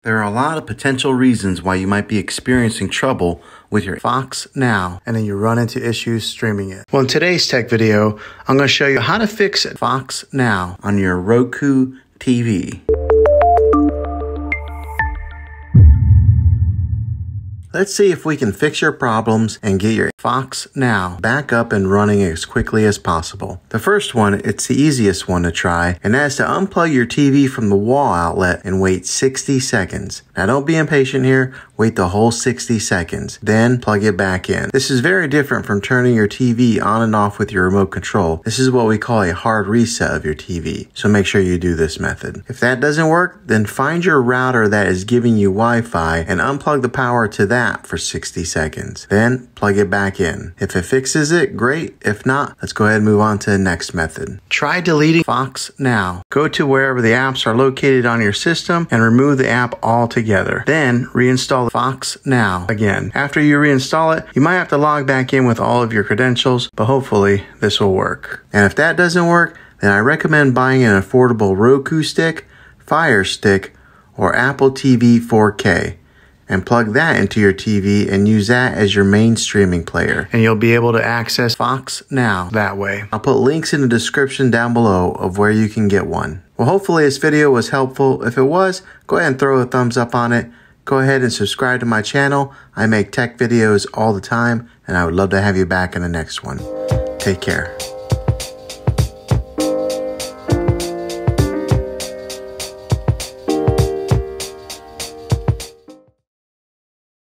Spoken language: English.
There are a lot of potential reasons why you might be experiencing trouble with your Fox Now, and then you run into issues streaming it. Well, in today's tech video, I'm going to show you how to fix Fox Now on your Roku TV. Let's see if we can fix your problems and get your Fox Now back up and running as quickly as possible. The first one, it's the easiest one to try, and that's to unplug your TV from the wall outlet and wait 60 seconds. Now don't be impatient here, wait the whole 60 seconds, then plug it back in. This is very different from turning your TV on and off with your remote control. This is what we call a hard reset of your TV, so make sure you do this method. If that doesn't work, then find your router that is giving you Wi-Fi and unplug the power to that for 60 seconds. Then plug it back in. If it fixes it, great. If not, let's go ahead and move on to the next method. Try deleting Fox Now. Go to wherever the apps are located on your system and remove the app altogether. Then reinstall Fox Now again. After you reinstall it, you might have to log back in with all of your credentials, but hopefully this will work. And if that doesn't work, then I recommend buying an affordable Roku stick, Fire Stick, or Apple TV 4K. And plug that into your TV and use that as your main streaming player. And you'll be able to access Fox Now that way. I'll put links in the description down below of where you can get one. Well, hopefully this video was helpful. If it was, go ahead and throw a thumbs up on it. Go ahead and subscribe to my channel. I make tech videos all the time, and I would love to have you back in the next one. Take care.